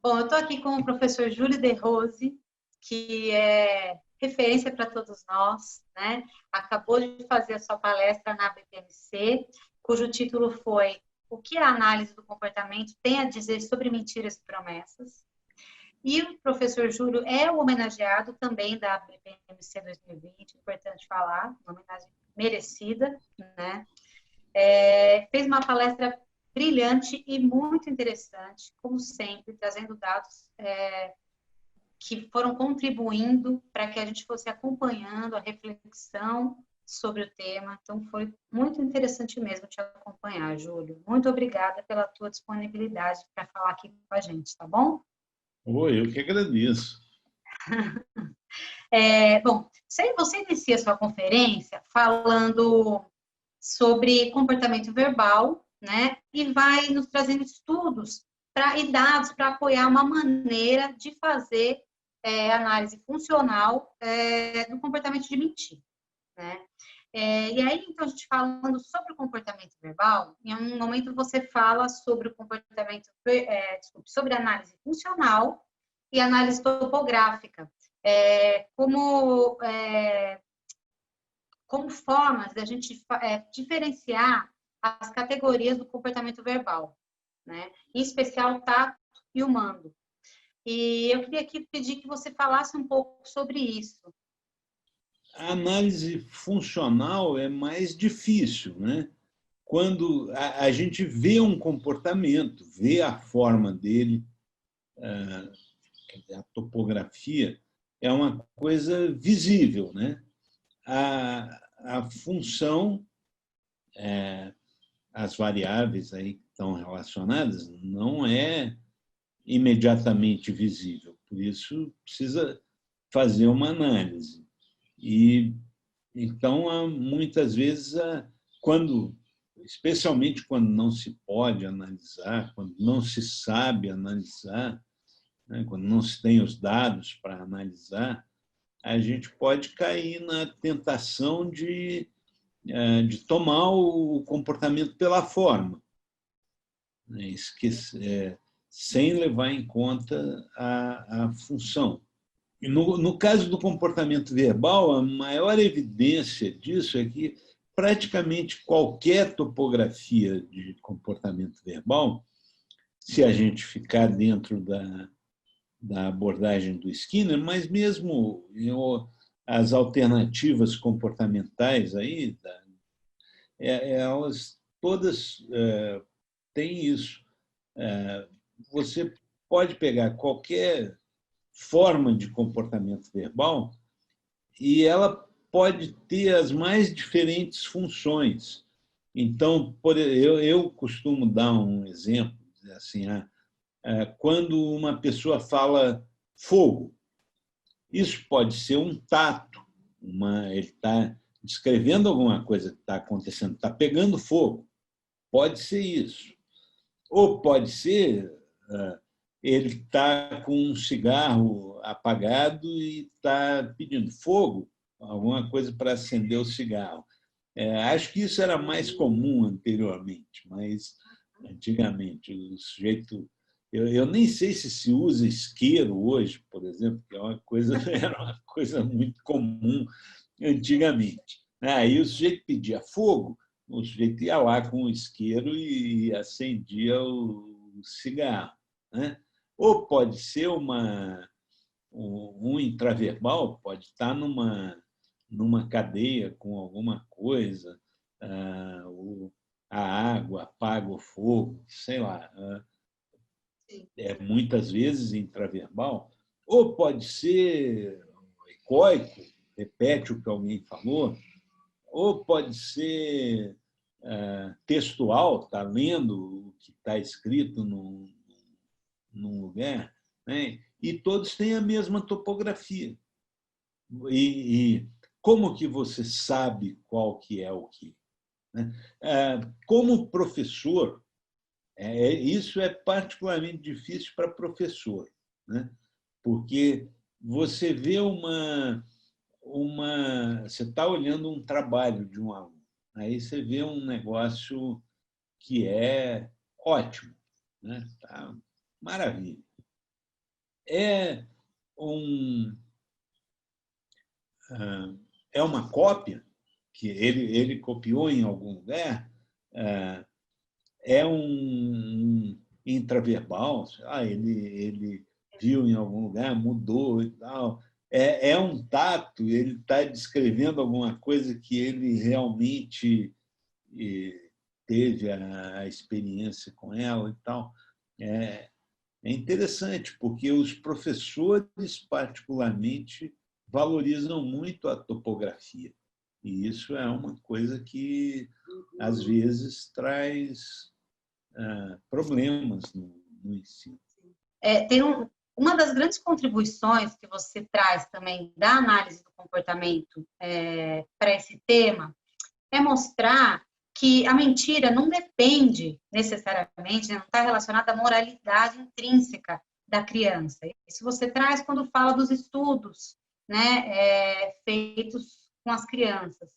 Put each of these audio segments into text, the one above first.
Bom, eu estou aqui com o professor Júlio De Rose, que é referência para todos nós, né? Acabou de fazer a sua palestra na BPMC, cujo título foi O que a análise do comportamento tem a dizer sobre mentiras e promessas. E o professor Júlio é o homenageado também da BPMC 2020, importante falar, uma homenagem merecida, né? Fez uma palestra brilhante e muito interessante, como sempre, trazendo dados que foram contribuindo para que a gente fosse acompanhando a reflexão sobre o tema. Então, foi muito interessante mesmo te acompanhar, Júlio. Muito obrigada pela tua disponibilidade para falar aqui com a gente, tá bom? Oi, eu que agradeço. Bom, você inicia a sua conferência falando sobre comportamento verbal, né? E vai nos trazendo estudos e dados para apoiar uma maneira de fazer análise funcional do comportamento de mentir, né? E aí, então, a gente falando sobre o comportamento verbal, em um momento você fala sobre o comportamento, sobre análise funcional e análise topográfica, como formas da gente diferenciar as categorias do comportamento verbal, né? Em especial o tato e o mando. E eu queria aqui pedir que você falasse um pouco sobre isso. A análise funcional é mais difícil, né? Quando a gente vê um comportamento, vê a forma dele, a topografia, é uma coisa visível, né? A função, as variáveis aí que estão relacionadas, não é imediatamente visível. Por isso, precisa fazer uma análise. E então, muitas vezes, especialmente quando não se pode analisar, quando não se sabe analisar, né, quando não se tem os dados para analisar, a gente pode cair na tentação de tomar o comportamento pela forma, né, sem levar em conta a função. No caso do comportamento verbal, a maior evidência disso é que praticamente qualquer topografia de comportamento verbal, se a gente ficar dentro da abordagem do Skinner, mas mesmo as alternativas comportamentais aí, elas todas têm isso. Você pode pegar qualquer forma de comportamento verbal e ela pode ter as mais diferentes funções. Então, eu costumo dar um exemplo, assim, quando uma pessoa fala fogo, isso pode ser um tato, ele está descrevendo alguma coisa que está acontecendo, está pegando fogo, pode ser isso. Ou pode ser ele está com um cigarro apagado e está pedindo fogo, alguma coisa para acender o cigarro. Acho que isso era mais comum anteriormente, mas antigamente o sujeito... Eu nem sei se usa isqueiro hoje, por exemplo, que era uma coisa muito comum antigamente. Aí o sujeito pedia fogo, o sujeito ia lá com o isqueiro e acendia o cigarro, né? Ou pode ser um intraverbal, pode estar numa cadeia com alguma coisa, a água apaga o fogo, sei lá, muitas vezes intraverbal, ou pode ser ecoico, repete o que alguém falou, ou pode ser textual, está lendo o que está escrito num lugar, né? E todos têm a mesma topografia. E como que você sabe qual que é o que? Né? Como professor, isso é particularmente difícil para professor, né? Porque você vê você está olhando um trabalho de um aluno, aí você vê um negócio que é ótimo, né? Tá, maravilha. é um, é uma cópia que ele copiou em algum lugar, é um intraverbal, ele viu em algum lugar, mudou e tal. É um tato, ele está descrevendo alguma coisa que ele realmente teve a experiência com ela e tal. É interessante, porque os professores, particularmente, valorizam muito a topografia. E isso é uma coisa que, às vezes, traz problemas no ensino. Tem uma das grandes contribuições que você traz também da análise do comportamento para esse tema é mostrar que a mentira não depende necessariamente, né, não está relacionada à moralidade intrínseca da criança. Isso você traz quando fala dos estudos, né, feitos com as crianças.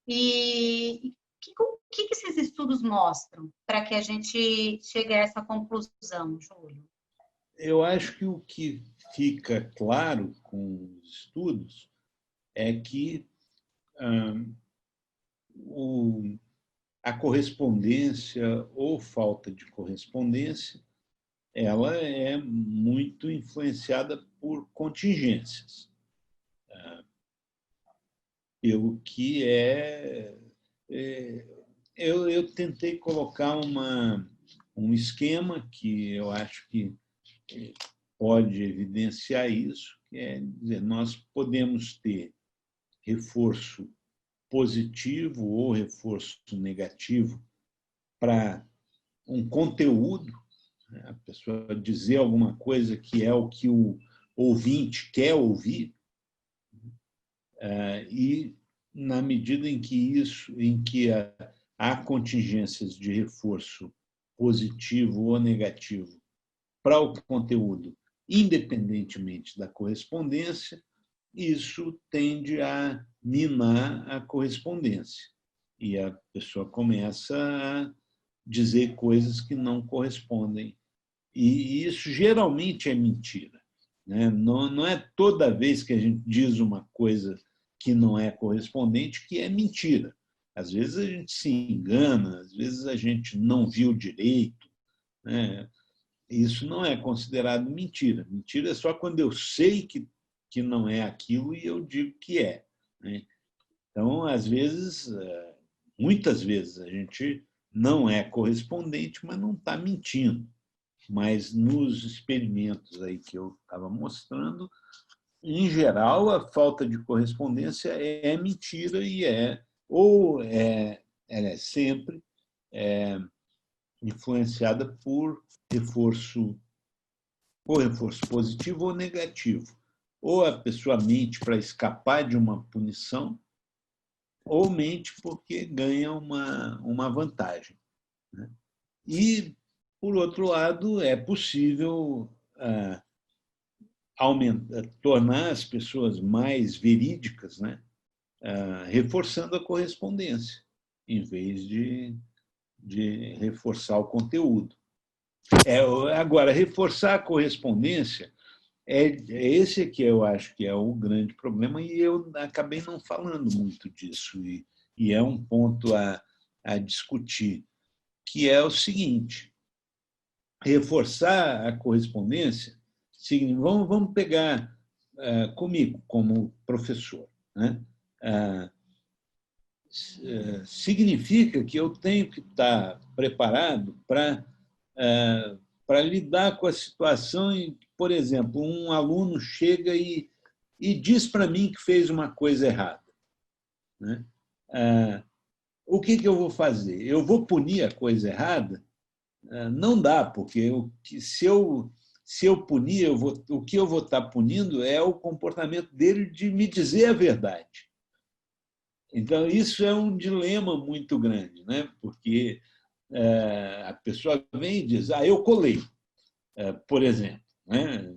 E o que esses estudos mostram para que a gente chegue a essa conclusão, Júlio? Eu acho que o que fica claro com os estudos é que a correspondência ou falta de correspondência ela é muito influenciada por contingências. Pelo que eu tentei colocar um esquema que eu acho que pode evidenciar isso, que é dizer, nós podemos ter reforço positivo ou reforço negativo para um conteúdo, né? A pessoa dizer alguma coisa que é o que o ouvinte quer ouvir, e na medida em que há contingências de reforço positivo ou negativo para o conteúdo, independentemente da correspondência, isso tende a minar a correspondência. E a pessoa começa a dizer coisas que não correspondem. E isso geralmente é mentira, né? Não é toda vez que a gente diz uma coisa que não é correspondente que é mentira. Às vezes a gente se engana, às vezes a gente não viu direito, né? Isso não é considerado mentira. Mentira é só quando eu sei que não é aquilo e eu digo que é, né? Então, às vezes, muitas vezes, a gente não é correspondente, mas não está mentindo. Mas nos experimentos aí que eu estava mostrando, em geral, a falta de correspondência é mentira e ela é sempre influenciada por reforço positivo ou negativo. Ou a pessoa mente para escapar de uma punição, ou mente porque ganha uma vantagem, né? E, por outro lado, é possível tornar as pessoas mais verídicas, né? Reforçando a correspondência, em vez de reforçar o conteúdo. Agora, reforçar a correspondência esse que eu acho que é o grande problema, e eu acabei não falando muito disso, e é um ponto a discutir, que é o seguinte: reforçar a correspondência, vamos pegar comigo como professor, né? Significa que eu tenho que estar preparado para lidar com a situação em que, por exemplo, um aluno chega e diz para mim que fez uma coisa errada, né? O que eu vou fazer? Eu vou punir a coisa errada? Não dá, porque se eu punir, o que eu vou estar punindo é o comportamento dele de me dizer a verdade. Então, isso é um dilema muito grande, né? Porque a pessoa vem e diz, eu colei, por exemplo, né?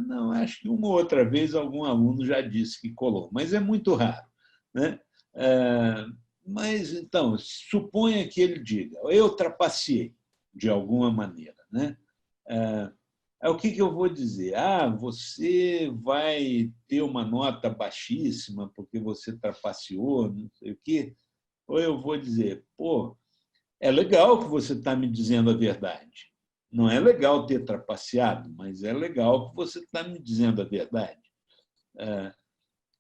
Não, acho que uma ou outra vez algum aluno já disse que colou, mas é muito raro, né? Mas, então, suponha que ele diga, eu trapaceei de alguma maneira, né? Aí o que eu vou dizer? Ah, você vai ter uma nota baixíssima porque você trapaceou, não sei o quê. Ou eu vou dizer, pô, é legal que você está me dizendo a verdade. Não é legal ter trapaceado, mas é legal que você está me dizendo a verdade.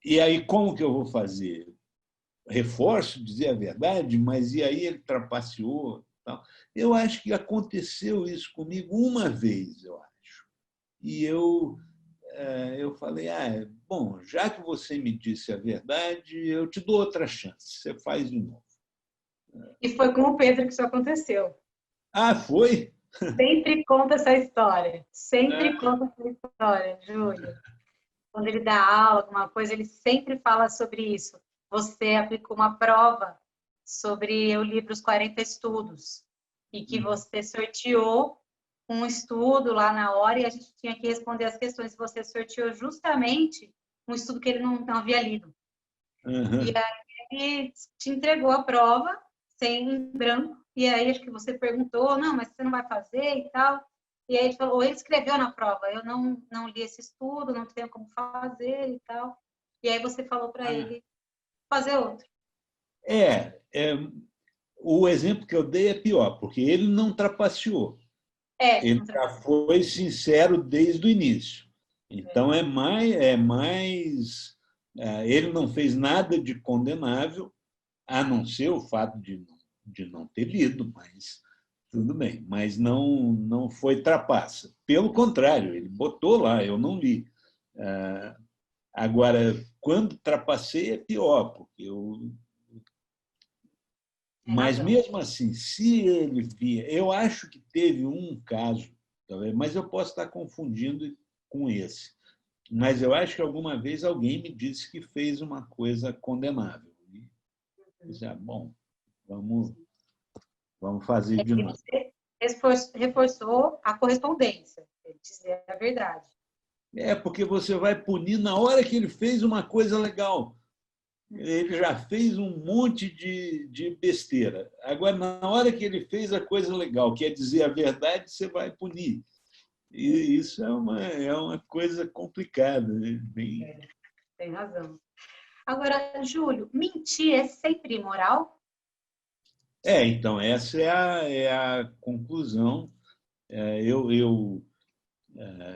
E aí, como que eu vou fazer? Reforço, dizer a verdade, mas e aí ele trapaceou? Tal. Eu acho que aconteceu isso comigo uma vez, eu acho. E eu falei, bom, já que você me disse a verdade, eu te dou outra chance, você faz de novo. E foi com o Pedro que isso aconteceu. Ah, foi? Sempre conta essa história. Sempre conta essa história, Júlio. Quando ele dá aula, alguma coisa, ele sempre fala sobre isso. Você aplicou uma prova sobre o livro Os 40 Estudos e que você sorteou um estudo lá na hora e a gente tinha que responder as questões. Você sorteou justamente um estudo que ele não havia lido. E Uhum. aí ele te entregou a prova sem branco. E aí acho que você perguntou, não, mas você não vai fazer e tal. E aí ele falou, ele escreveu na prova, eu não li esse estudo, não tenho como fazer e tal. E aí você falou para ele fazer outro. É, o exemplo que eu dei é pior, porque ele não trapaceou. Ele Não já foi sincero desde o início. Então, ele não fez nada de condenável, a não ser o fato de não ter lido, mas tudo bem. Mas não foi trapaça. Pelo contrário, ele botou lá, eu não li. Agora, quando trapacei é pior, porque eu. Tem Mas razão. mesmo assim, se ele via, eu acho que teve um caso, mas eu posso estar confundindo com esse. Mas eu acho que alguma vez alguém me disse que fez uma coisa condenável. E disse, bom, vamos, vamos fazer de E novo. você reforçou a correspondência, dizer a verdade. É porque você vai punir na hora que ele fez uma coisa legal. Ele já fez um monte de besteira. Agora, na hora que ele fez a coisa legal, que é dizer a verdade, você vai punir. E isso é uma coisa complicada. Né? Bem... Tem razão. Agora, Júlio, mentir é sempre imoral? Então, essa é a conclusão.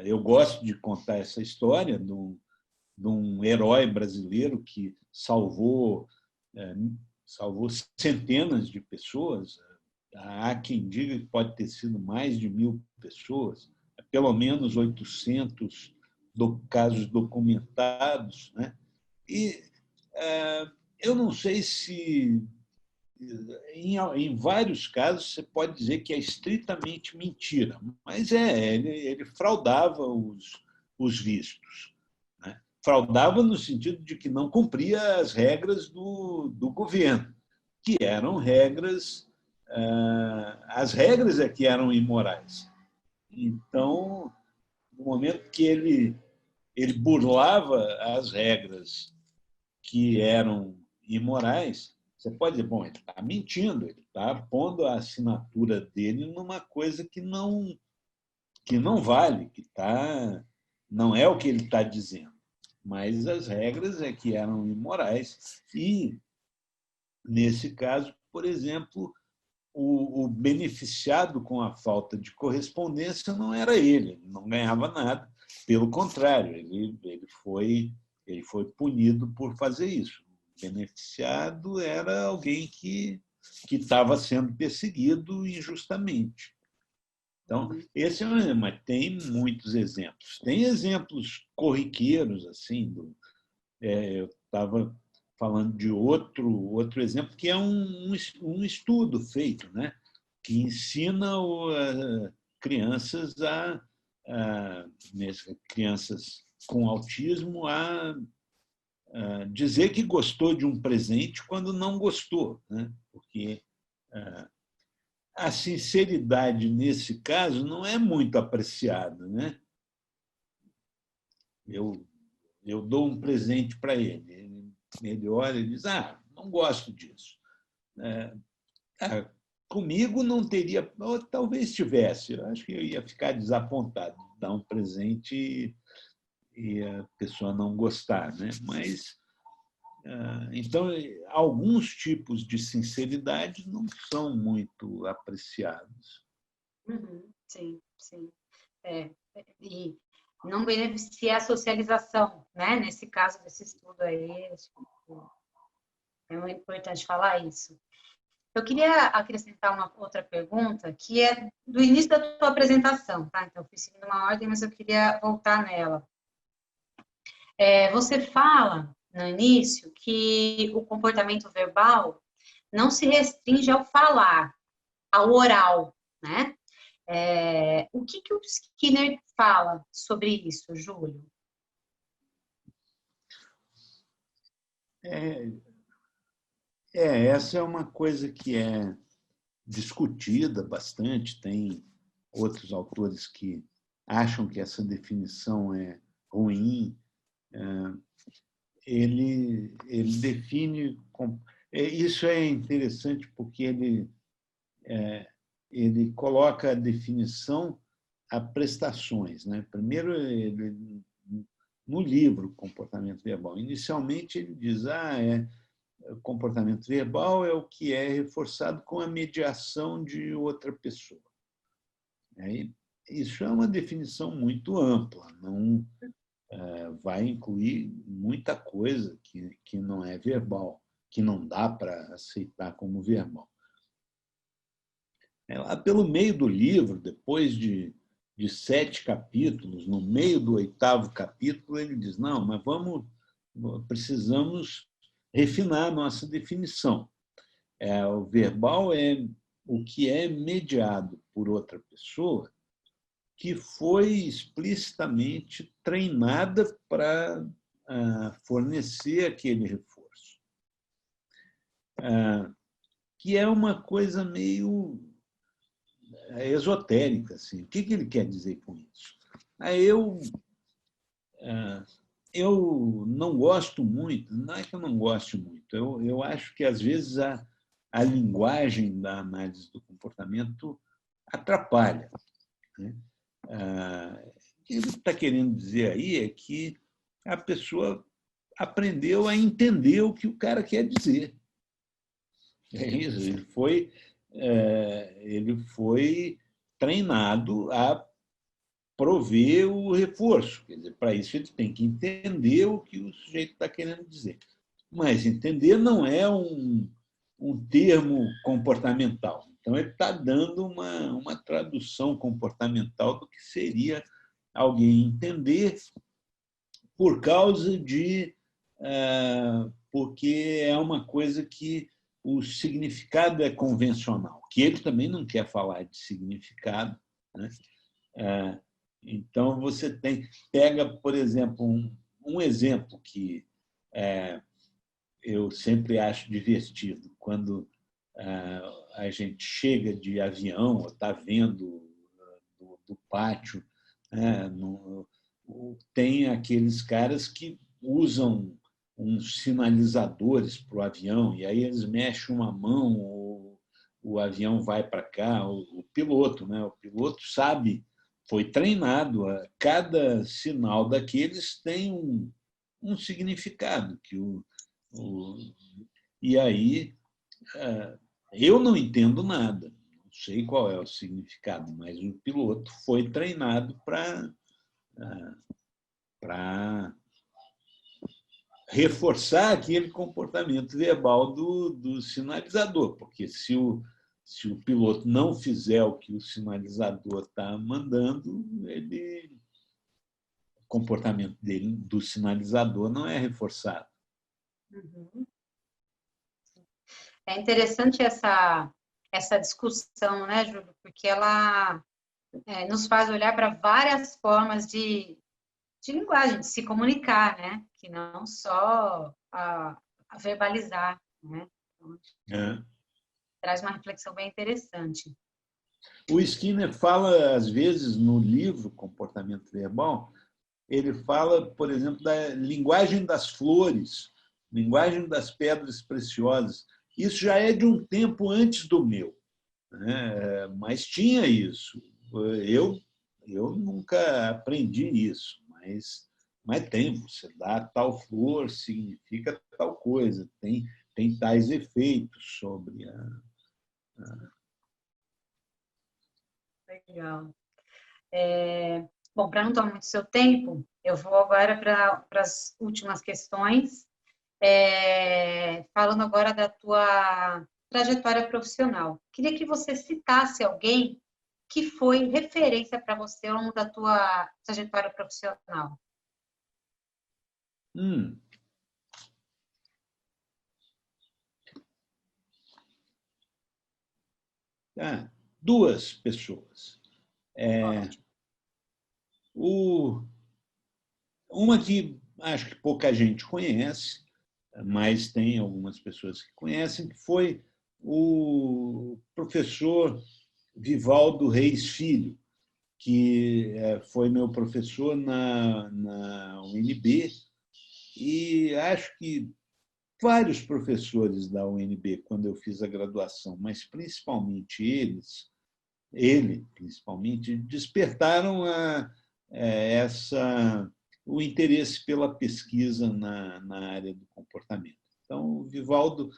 Eu gosto de contar essa história de um herói brasileiro que salvou centenas de pessoas. Há quem diga que pode ter sido mais de 1.000 pessoas, pelo menos 800 casos documentados. Né? E eu não sei se, em vários casos, você pode dizer que é estritamente mentira, mas ele fraudava os vistos. Né? Fraudava no sentido de que não cumpria as regras do governo, que eram regras, as regras é que eram imorais. Então, no momento que ele burlava as regras que eram imorais, você pode dizer, bom, ele está mentindo, ele está pondo a assinatura dele numa coisa que não vale, não é o que ele está dizendo. Mas as regras é que eram imorais. E, nesse caso, por exemplo, o beneficiado com a falta de correspondência não era ele não ganhava nada. Pelo contrário, ele foi punido por fazer isso. O beneficiado era alguém que estava sendo perseguido injustamente. Então, esse mas tem muitos exemplos. Tem exemplos corriqueiros, assim. Eu estava falando de outro exemplo, que é um estudo feito, né? Que ensina crianças crianças com autismo a dizer que gostou de um presente quando não gostou, né? Porque a sinceridade nesse caso não é muito apreciada, né? Eu dou um presente para ele olha e diz, não gosto disso. Comigo não teria, ou talvez tivesse, eu acho que eu ia ficar desapontado. dar um presente e a pessoa não gostar, né? Mas então alguns tipos de sinceridade não são muito apreciados. Sim, sim. E não beneficia a socialização, né? Nesse caso desse estudo aí, é muito importante falar isso. Eu queria acrescentar uma outra pergunta, que é do início da tua apresentação, tá? Então, eu fui seguindo uma ordem, mas eu queria voltar nela. Você fala, no início, que o comportamento verbal não se restringe ao falar, ao oral, né? O que o Skinner fala sobre isso, Júlio? Essa é uma coisa que é discutida bastante. Tem outros autores que acham que essa definição é ruim. Ele define... Isso é interessante porque ele coloca a definição a prestações, né? Primeiro, no livro Comportamento Verbal, inicialmente ele diz comportamento verbal é o que é reforçado com a mediação de outra pessoa. Isso é uma definição muito ampla, não vai incluir muita coisa que não é verbal, que não dá para aceitar como verbal. Lá pelo meio do livro, depois de 7 capítulos, no meio do 8º capítulo, ele diz, não, mas precisamos refinar a nossa definição. O verbal é o que é mediado por outra pessoa que foi explicitamente treinada para fornecer aquele reforço. Que é uma coisa meio esotérica. Assim. O que ele quer dizer com isso? Eu não gosto muito, não é que eu não goste muito, eu acho que, às vezes, a linguagem da análise do comportamento atrapalha. Né? O que ele está querendo dizer aí é que a pessoa aprendeu a entender o que o cara quer dizer. É isso, ele foi treinado a prover o reforço. Quer dizer, para isso, ele tem que entender o que o sujeito está querendo dizer. Mas entender não é um termo comportamental. Então, ele está dando uma tradução comportamental do que seria alguém entender por causa de... porque é uma coisa que o significado é convencional, que ele também não quer falar de significado. Né? Então, você pega, por exemplo, um exemplo que eu sempre acho divertido, quando a gente chega de avião ou está vendo do pátio, tem aqueles caras que usam uns sinalizadores para o avião, e aí eles mexem uma mão, o avião vai para cá, o piloto, né? O piloto sabe, foi treinado, cada sinal daqueles tem um significado. E aí, eu não entendo nada, não sei qual é o significado, mas o piloto foi treinado para reforçar aquele comportamento verbal do sinalizador, porque se o piloto não fizer o que o sinalizador está mandando, o comportamento dele, do sinalizador, não é reforçado. É interessante essa discussão, né, Júlio? Porque ela nos faz olhar para várias formas de linguagem, de se comunicar, né? Que não só a verbalizar, né? Então, traz uma reflexão bem interessante. O Skinner fala, às vezes, no livro Comportamento Verbal, ele fala, por exemplo, da linguagem das flores, linguagem das pedras preciosas. Isso já é de um tempo antes do meu, né? Mas tinha isso. eu nunca aprendi isso, mas tem, você dá tal flor, significa tal coisa, tem tais efeitos sobre a... Legal. Bom, para não tomar muito seu tempo, eu vou agora para as últimas questões, falando agora da tua trajetória profissional. Queria que você citasse alguém que foi referência para você ao longo da tua trajetória profissional. Duas pessoas. Ótimo. Uma que acho que pouca gente conhece, mas tem algumas pessoas que conhecem, que foi o professor Vivaldo Reis Filho, que foi meu professor na UNB, e acho que vários professores da UNB, quando eu fiz a graduação, mas principalmente ele principalmente, despertaram o interesse pela pesquisa na área do comportamento. Então, o Vivaldo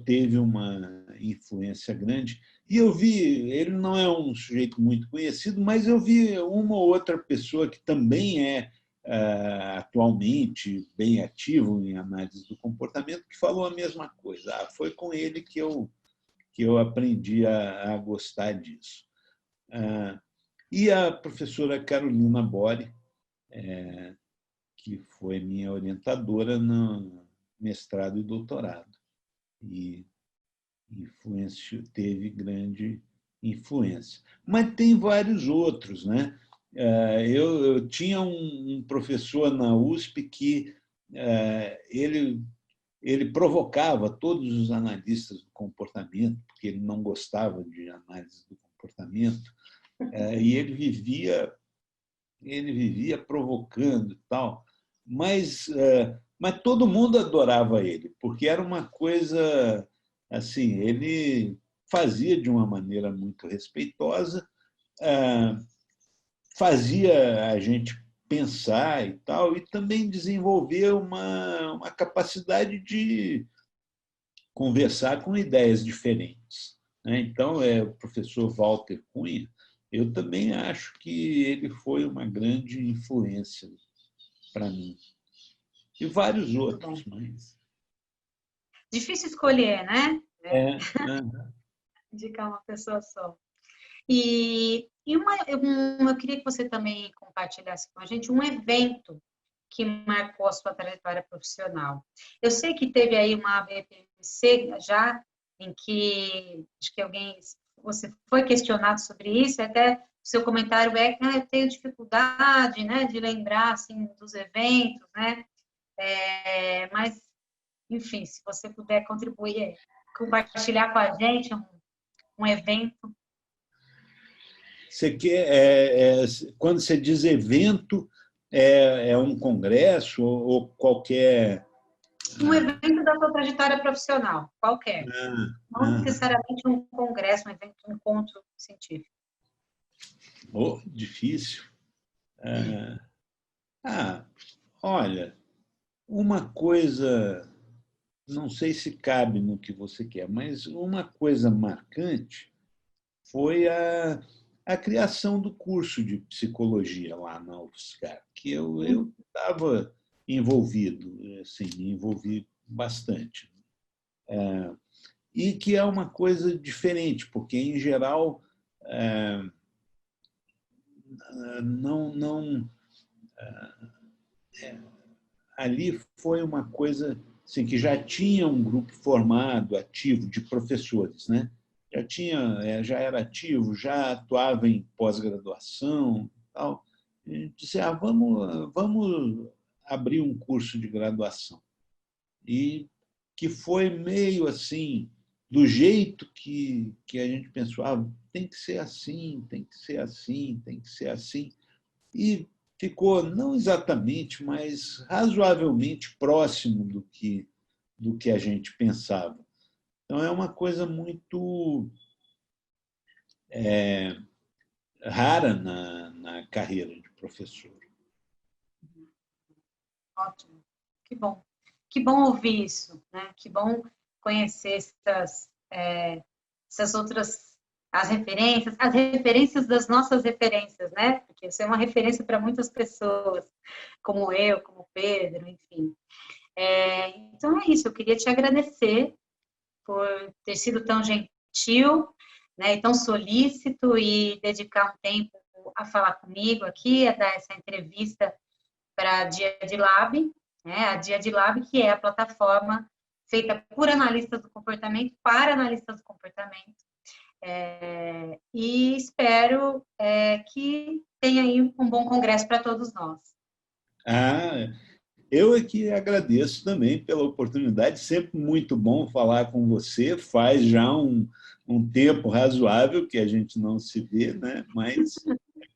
teve uma influência grande. E eu vi, ele não é um sujeito muito conhecido, mas eu vi uma ou outra pessoa que também é atualmente bem ativo em análise do comportamento, que falou a mesma coisa. Foi com ele que eu aprendi a gostar disso. E a professora Carolina Bori, que foi minha orientadora no mestrado e doutorado, e teve grande influência. Mas tem vários outros, né? Eu tinha um professor na USP que ele provocava todos os analistas do comportamento, porque ele não gostava de análise do comportamento, e ele vivia provocando e tal, mas todo mundo adorava ele, porque era uma coisa assim, ele fazia de uma maneira muito respeitosa, fazia a gente pensar e tal, e também desenvolver uma capacidade de conversar com ideias diferentes. Então, o professor Walter Cunha, eu também acho que ele foi uma grande influência para mim. E vários outros, mas... Difícil escolher, né? Indicar uma pessoa só. E eu queria que você também compartilhasse com a gente um evento que marcou a sua trajetória profissional. Eu sei que teve aí uma ABPMC já, em que acho que você foi questionado sobre isso, até o seu comentário é que eu tenho dificuldade, né, de lembrar assim dos eventos, né? Mas, enfim, se você puder contribuir, compartilhar com a gente um evento. Você quer, quando você diz evento, é um congresso ou qualquer... Um evento da sua trajetória profissional, qualquer. Não necessariamente um congresso, um evento, um encontro científico. Difícil. Olha, uma coisa, não sei se cabe no que você quer, mas uma coisa marcante foi a criação do curso de psicologia lá na UFSCar, que eu estava envolvido, assim, me envolvi bastante. E que é uma coisa diferente, porque, em geral, ali foi uma coisa assim, que já tinha um grupo formado, ativo, de professores, né? Já era ativo, já atuava em pós-graduação, tal. E a gente disse, vamos abrir um curso de graduação. E que foi meio assim, do jeito que a gente pensou, tem que ser assim, tem que ser assim, tem que ser assim. E ficou, não exatamente, mas razoavelmente próximo do que a gente pensava. Então, é uma coisa muito rara na carreira de professor. Ótimo, que bom. Que bom ouvir isso, né? Que bom conhecer essas outras, as referências das nossas referências, né? Porque você é uma referência para muitas pessoas, como eu, como o Pedro, enfim. Então é isso, eu queria te agradecer por ter sido tão gentil, né, e tão solícito e dedicar um tempo a falar comigo aqui, a dar essa entrevista para a Dia de Lab, né, a Dia de Lab, que é a plataforma feita por analistas do comportamento para analistas do comportamento. E espero que tenha aí um bom congresso para todos nós. Eu é que agradeço também pela oportunidade, sempre muito bom falar com você, faz já um tempo razoável que a gente não se vê, né? Mas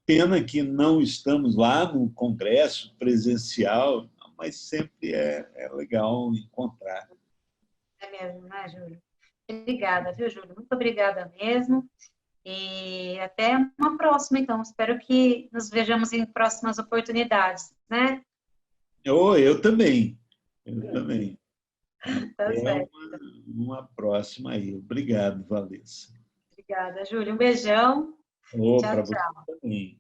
pena que não estamos lá no congresso presencial, mas sempre é legal encontrar. É mesmo, né, Júlio? Obrigada, viu, Júlio? Muito obrigada mesmo. E até uma próxima, então. Espero que nos vejamos em próximas oportunidades, né? Eu também. Eu também. Tá Até certo. uma próxima aí. Obrigado, Valessa. Obrigada, Júlio. Um beijão. Tchau, Para você tchau. também.